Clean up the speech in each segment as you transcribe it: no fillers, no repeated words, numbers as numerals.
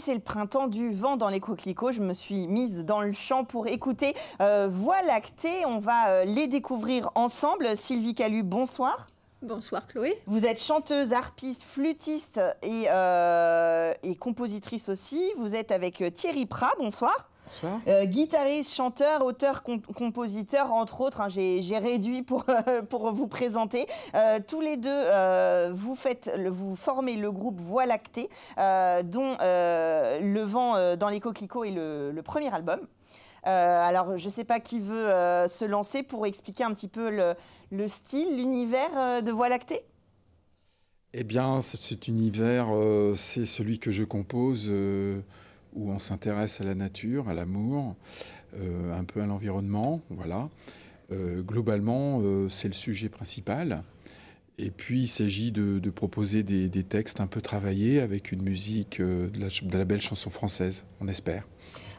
c'est le printemps du vent dans les coquelicots. Je me suis mise dans le champ pour écouter Voie lactée. On va les découvrir ensemble. Sylvie Calu, bonsoir. Bonsoir Chloé. Vous êtes chanteuse, harpiste, flûtiste et compositrice aussi. Vous êtes avec Thierry Prat, bonsoir. Bonsoir. Guitariste, chanteur, auteur, compositeur, entre autres. Hein, j'ai réduit pour vous présenter. Tous les deux, vous formez le groupe Voie lactée, dont Le vent dans les coquelicots est le premier album. Alors, je ne sais pas qui veut se lancer pour expliquer un petit peu le style, l'univers de Voie lactée. Eh bien, cet univers, c'est celui que je compose, où on s'intéresse à la nature, à l'amour, un peu à l'environnement, voilà. Globalement, c'est le sujet principal. Et puis, il s'agit de proposer des textes un peu travaillés avec une musique de la belle chanson française, on espère.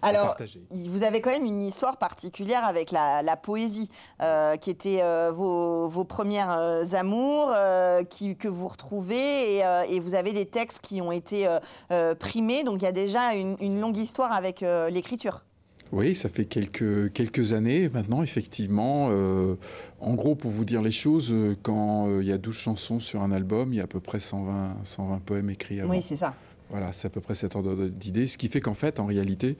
Alors, vous avez quand même une histoire particulière avec la poésie, qui était vos premières amours, que vous retrouvez, et vous avez des textes qui ont été primés, donc il y a déjà une longue histoire avec l'écriture. Oui, ça fait quelques années maintenant, effectivement. En gros, pour vous dire les choses, quand il y a 12 chansons sur un album, il y a à peu près 120 poèmes écrits avant. Oui, c'est ça. Voilà, c'est à peu près cet ordre d'idée. Ce qui fait qu'en fait, en réalité,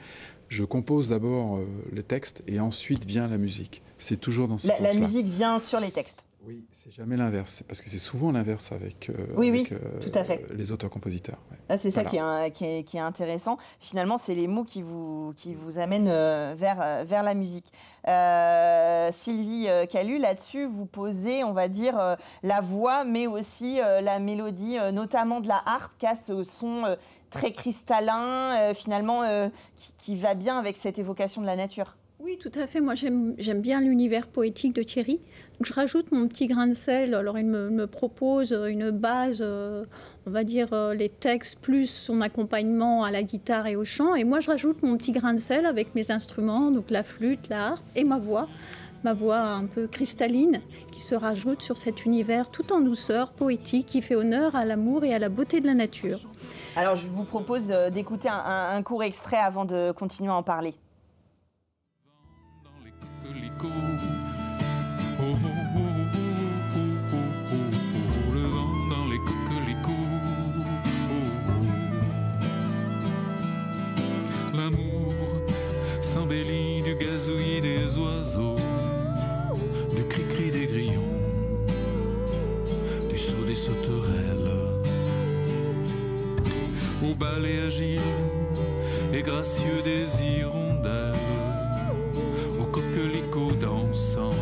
je compose d'abord le texte et ensuite vient la musique. C'est toujours dans ce sens-là. La musique vient sur les textes. Oui, c'est jamais l'inverse. Parce que c'est souvent l'inverse avec, tout à fait. Les auteurs-compositeurs. Ouais. Ah, c'est ça qui est intéressant. Finalement, c'est les mots qui vous amènent vers la musique. Sylvie Calu, là-dessus, vous posez, on va dire, la voix, mais aussi la mélodie, notamment de la harpe, qui a ce son très cristallin, finalement, qui va bien avec cette évocation de la nature. Oui, tout à fait. Moi, j'aime bien l'univers poétique de Thierry. Donc, je rajoute mon petit grain de sel. Alors, il me propose une base, on va dire les textes plus son accompagnement à la guitare et au chant. Et moi, je rajoute mon petit grain de sel avec mes instruments, donc la flûte, la harpe et ma voix un peu cristalline qui se rajoute sur cet univers tout en douceur, poétique, qui fait honneur à l'amour et à la beauté de la nature. Alors, je vous propose d'écouter un court extrait avant de continuer à en parler. Le vent dans les coquelicots, l'amour s'embellit du gazouillis des oiseaux, du cri-cri des grillons, du saut des sauterelles, au balai agile et gracieux des hirondelles, au coquelicot dansant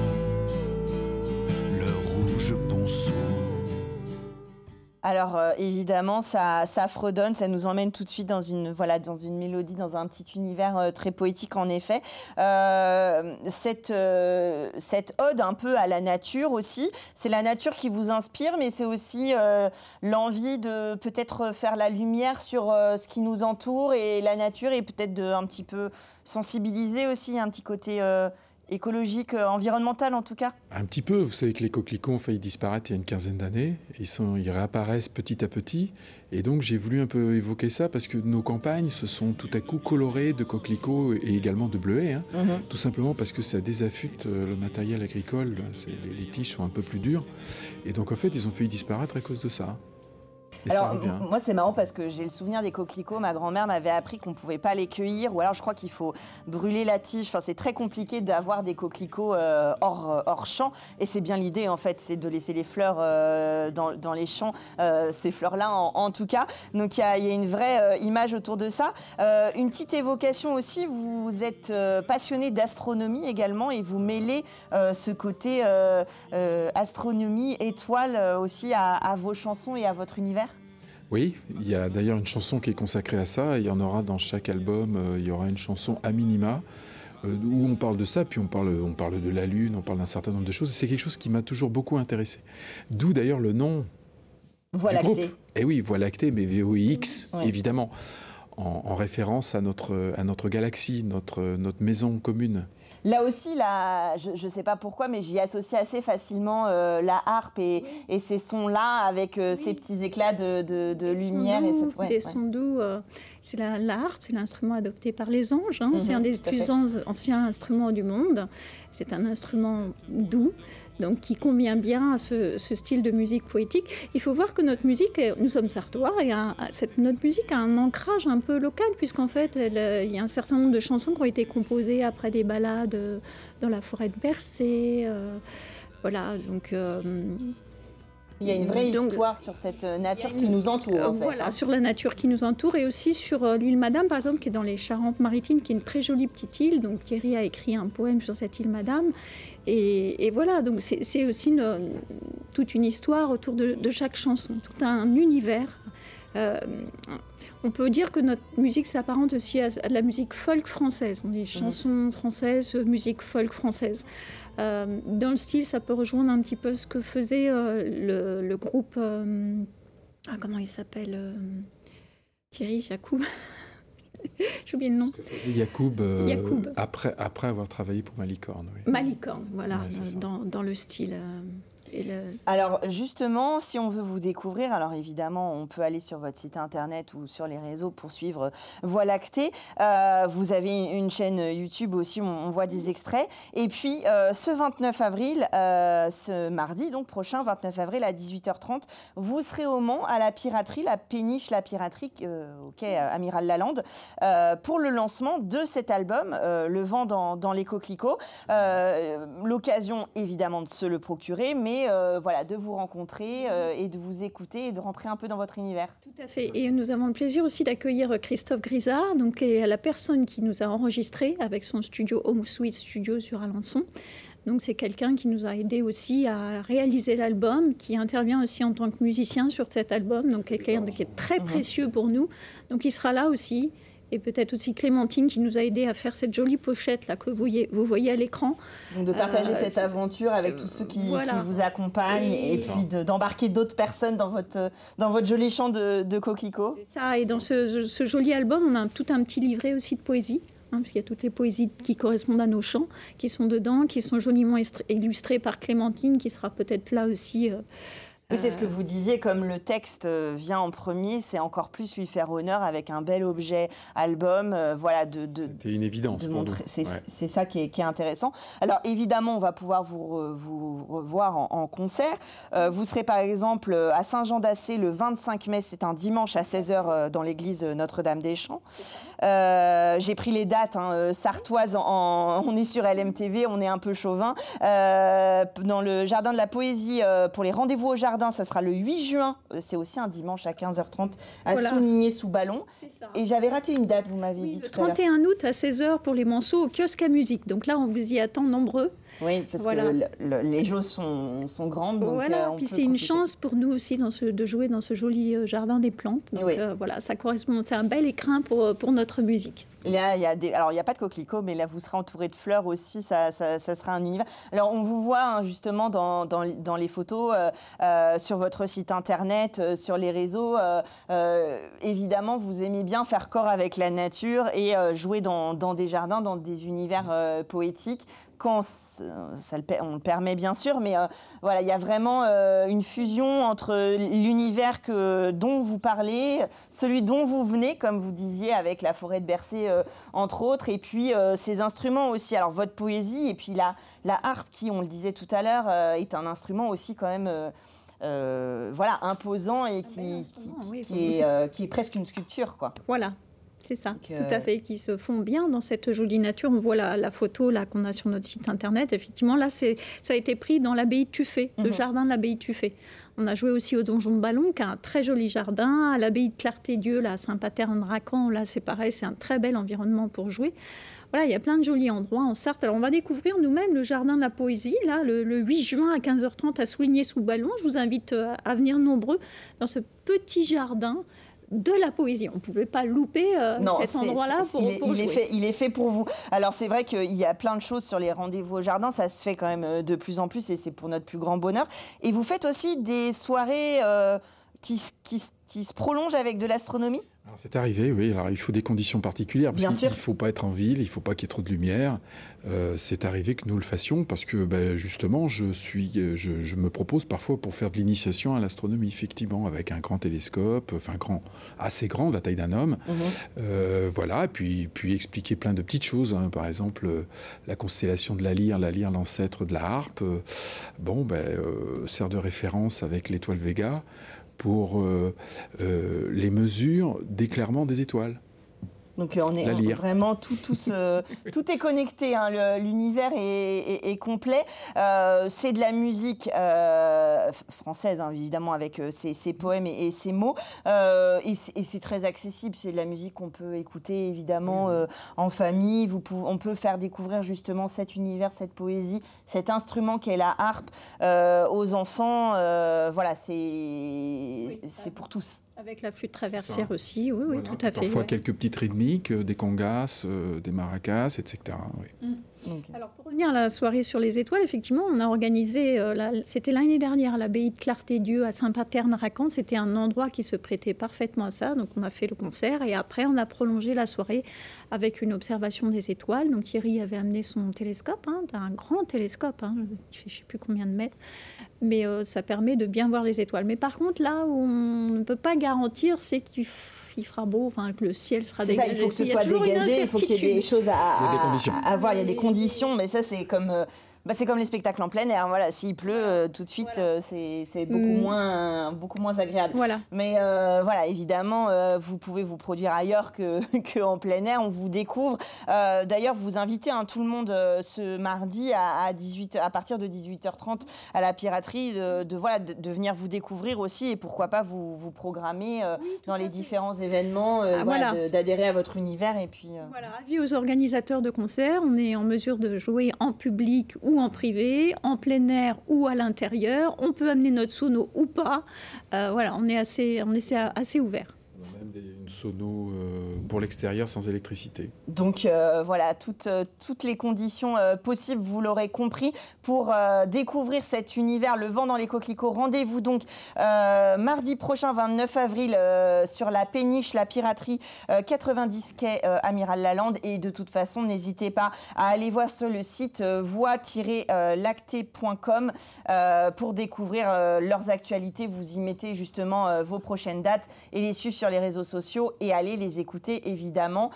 leur rouge ponceau. Alors évidemment, ça fredonne, ça nous emmène tout de suite dans une mélodie, dans un petit univers très poétique en effet. Cette ode un peu à la nature aussi, c'est la nature qui vous inspire, mais c'est aussi l'envie de peut-être faire la lumière sur ce qui nous entoure et la nature, et peut-être de un petit peu sensibiliser aussi, un petit côté écologique, environnemental en tout cas. Un petit peu. Vous savez que les coquelicots ont failli disparaître il y a une quinzaine d'années. Ils réapparaissent petit à petit. Et donc j'ai voulu un peu évoquer ça parce que nos campagnes se sont tout à coup colorées de coquelicots et également de bleuets. Hein. Tout simplement parce que ça désaffûte le matériel agricole. Les tiges sont un peu plus dures. Et donc en fait, ils ont failli disparaître à cause de ça. Et alors, moi, c'est marrant parce que j'ai le souvenir des coquelicots. Ma grand-mère m'avait appris qu'on ne pouvait pas les cueillir, ou alors je crois qu'il faut brûler la tige. Enfin, c'est très compliqué d'avoir des coquelicots hors champ. Et c'est bien l'idée, en fait, c'est de laisser les fleurs dans les champs, ces fleurs-là, en tout cas. Donc, il y a une vraie image autour de ça. Une petite évocation aussi, vous êtes passionné d'astronomie également, et vous mêlez ce côté astronomie, étoile aussi à vos chansons et à votre univers. Oui, il y a d'ailleurs une chanson qui est consacrée à ça. Il y en aura dans chaque album, il y aura une chanson à minima où on parle de ça, puis on parle de la Lune, on parle d'un certain nombre de choses. C'est quelque chose qui m'a toujours beaucoup intéressé. D'où d'ailleurs le nom Voie lactée. Eh oui, Voie lactée, mais VOIX, ouais. Évidemment, en référence à notre galaxie, notre maison commune. Là aussi, je ne sais pas pourquoi, mais j'y associe assez facilement la harpe et ces sons-là avec ces petits éclats de lumière. Des sons doux. C'est la harpe, c'est l'instrument adopté par les anges. C'est un des tout à fait. plus anciens instruments du monde. C'est un instrument doux, donc qui convient bien à ce style de musique poétique. Il faut voir que notre musique, nous sommes sartois, et notre musique a un ancrage un peu local, puisqu'en fait, il y a un certain nombre de chansons qui ont été composées après des balades dans la forêt de Bercé. Voilà, donc... Il y a une vraie histoire sur cette nature qui nous entoure, en fait. Voilà, sur la nature qui nous entoure, et aussi sur l'île Madame, par exemple, qui est dans les Charentes-Maritimes, qui est une très jolie petite île. Donc Thierry a écrit un poème sur cette île Madame. Et voilà, donc c'est aussi toute une histoire autour de chaque chanson, tout un univers. On peut dire que notre musique s'apparente aussi à de la musique folk française. On dit chansons françaises, musique folk française. Dans le style, ça peut rejoindre un petit peu ce que faisait le groupe... comment il s'appelle Thierry Yacoub. J'ai oublié le nom. Ce que faisait Yacoub, après avoir travaillé pour Malicorne. Oui. Malicorne, voilà, ouais, dans le style... Alors justement, si on veut vous découvrir, alors évidemment, on peut aller sur votre site internet ou sur les réseaux pour suivre Voie lactée. Vous avez une chaîne YouTube aussi, on voit des extraits. Et puis, ce 29 avril, ce mardi, donc prochain, 29 avril à 18h30, vous serez au Mans, à la piraterie, la péniche La Piraterie, au quai Amiral Lalande, pour le lancement de cet album, Le vent dans les coquelicots. L'occasion, évidemment, de se le procurer, mais voilà, de vous rencontrer et de vous écouter et de rentrer un peu dans votre univers. Tout à fait. Et nous avons le plaisir aussi d'accueillir Christophe Grisard, donc la personne qui nous a enregistré avec son studio Home Sweet Studio sur Alençon. Donc c'est quelqu'un qui nous a aidé aussi à réaliser l'album, qui intervient aussi en tant que musicien sur cet album, donc quelqu'un qui est très précieux pour nous. Donc il sera là aussi. Et peut-être aussi Clémentine qui nous a aidé à faire cette jolie pochette là que vous voyez à l'écran. Donc de partager cette aventure avec tous ceux qui vous accompagnent et puis d'embarquer d'autres personnes dans votre joli champ de coquelicots. C'est ça, et dans ce joli album, on a tout un petit livret aussi de poésie. Parce qu'il y a toutes les poésies qui correspondent à nos chants, qui sont dedans, qui sont joliment illustrées par Clémentine, qui sera peut-être là aussi... Oui, c'est ce que vous disiez, comme le texte vient en premier, c'est encore plus lui faire honneur avec un bel objet album. Voilà, c'était une évidence pour nous. C'est ça qui est intéressant. Alors évidemment, on va pouvoir vous revoir en concert. Vous serez par exemple à Saint-Jean-d'Assé le 25 mai, c'est un dimanche à 16h dans l'église Notre-Dame-des-Champs. J'ai pris les dates sartoises, on est sur LMTV, on est un peu chauvin. Dans le Jardin de la Poésie, pour les rendez-vous au jardin, ça sera le 8 juin, c'est aussi un dimanche à 15h30 à Souligné-sous-Ballon. Et j'avais raté une date, vous m'avez dit tout à l'heure. Le 31 août à 16h pour les Manceaux au kiosque à musique. Donc là, on vous y attend nombreux. Oui, parce que les jauges sont grandes. Donc puis c'est une chance pour nous aussi de jouer dans ce joli jardin des plantes. Donc voilà, ça correspond, c'est un bel écrin pour notre musique. Là, alors il n'y a pas de coquelicots, mais là vous serez entouré de fleurs aussi, ça sera un univers. Alors on vous voit justement dans les photos, sur votre site internet, sur les réseaux. Évidemment, vous aimez bien faire corps avec la nature et jouer dans des jardins, dans des univers poétiques. Quand on le permet bien sûr, mais voilà, il y a vraiment une fusion entre l'univers dont vous parlez, celui dont vous venez, comme vous disiez, avec la forêt de Bercé, entre autres, et puis ces instruments aussi. Alors votre poésie et puis la harpe, qui, on le disait tout à l'heure, est un instrument aussi quand même voilà, imposant et qui est presque une sculpture, quoi. Voilà. C'est ça, tout à fait, qui se font bien dans cette jolie nature. On voit la photo là qu'on a sur notre site internet. Effectivement, là, ça a été pris dans l'abbaye de Tuffet, le jardin de l'abbaye de Tuffet. On a joué aussi au Donjon de Ballon, qui a un très joli jardin. À l'abbaye de Clarté-Dieu, là, à Saint-Pater-en-Racan, là, c'est pareil, c'est un très bel environnement pour jouer. Voilà, il y a plein de jolis endroits en Sarthe. Alors, on va découvrir nous-mêmes le jardin de la poésie, là, le 8 juin à 15h30 à Souligné-sous-Ballon. Je vous invite à venir nombreux dans ce petit jardin de la poésie. On ne pouvait pas louper cet endroit-là pour jouer. Il est fait pour vous. Alors, c'est vrai qu'il y a plein de choses sur les rendez-vous au jardin. Ça se fait quand même de plus en plus et c'est pour notre plus grand bonheur. Et vous faites aussi des soirées qui se prolongent avec de l'astronomie ? C'est arrivé, oui. Alors, il faut des conditions particulières. Parce qu'il ne faut pas être en ville, il ne faut pas qu'il y ait trop de lumière. C'est arrivé que nous le fassions parce que, justement, je me propose parfois pour faire de l'initiation à l'astronomie, effectivement, avec un grand télescope, assez grand, de la taille d'un homme. Voilà, puis expliquer plein de petites choses. Hein. Par exemple, la constellation de la Lyre, l'ancêtre de la Harpe, sert de référence avec l'étoile Vega pour les mesures d'éclairement des étoiles. Donc on est vraiment tout est connecté, hein, l'univers est complet. C'est de la musique française, hein, évidemment, avec ses poèmes et ses mots. Et c'est très accessible, c'est de la musique qu'on peut écouter évidemment en famille. On peut faire découvrir justement cet univers, cette poésie, cet instrument qu'est la harpe aux enfants. Voilà, c'est pour tous. Avec la flûte traversière aussi, oui, voilà. Tout à fait. Parfois quelques petites rythmiques, des congas, des maracas, etc. Oui. Okay. Alors pour revenir à la soirée sur les étoiles, effectivement, on a organisé, c'était l'année dernière à l'abbaye de Clarté-Dieu à Saint-Paterne-Racan. C'était un endroit qui se prêtait parfaitement à ça. Donc on a fait le concert et après on a prolongé la soirée avec une observation des étoiles. Donc Thierry avait amené son télescope, hein, un grand télescope, hein, qui fait je ne sais plus combien de mètres, mais ça permet de bien voir les étoiles. Mais par contre, là où on ne peut pas garantir, c'est qu'il fera beau, enfin que le ciel sera dégagé. Ça, il faut que ce soit dégagé, il faut qu'il y ait des choses à voir, il y a des conditions, mais ça c'est comme... c'est comme les spectacles en plein air. Voilà, s'il pleut, tout de suite, c'est beaucoup moins agréable. Voilà. Mais voilà, évidemment, vous pouvez vous produire ailleurs qu'en plein air. On vous découvre. D'ailleurs, vous invitez tout le monde ce mardi à partir de 18h30 à la Piraterie de venir vous découvrir aussi et pourquoi pas vous programmer dans les différents événements, d'adhérer à votre univers. Et puis, Voilà, avis aux organisateurs de concerts, on est en mesure de jouer en public ou en privé, en plein air ou à l'intérieur. On peut amener notre sono ou pas. Voilà, on est assez ouvert. Même une sono pour l'extérieur sans électricité. Donc voilà, toutes les conditions possibles, vous l'aurez compris, pour découvrir cet univers, le vent dans les coquelicots. Rendez-vous donc mardi prochain, 29 avril, sur la péniche, la Piraterie, 90 quai Amiral Lalande. Et de toute façon, n'hésitez pas à aller voir sur le site voix-lactée.com pour découvrir leurs actualités. Vous y mettez justement vos prochaines dates et les suivre sur les réseaux sociaux et aller les écouter évidemment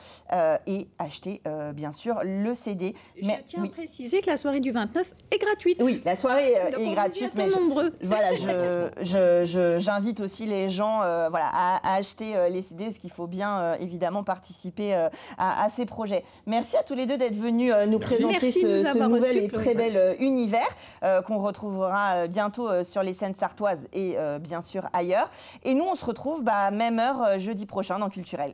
et acheter bien sûr le CD. Je tiens à préciser que la soirée du 29 est gratuite. Oui, la soirée est gratuite, mais voilà, j'invite aussi les gens à acheter les CD parce qu'il faut bien évidemment participer à ces projets. Merci à tous les deux d'être venus nous présenter ce nouvel et très bel univers qu'on retrouvera bientôt sur les scènes sartoises et bien sûr ailleurs. Et nous, on se retrouve même heure jeudi prochain dans Culturel.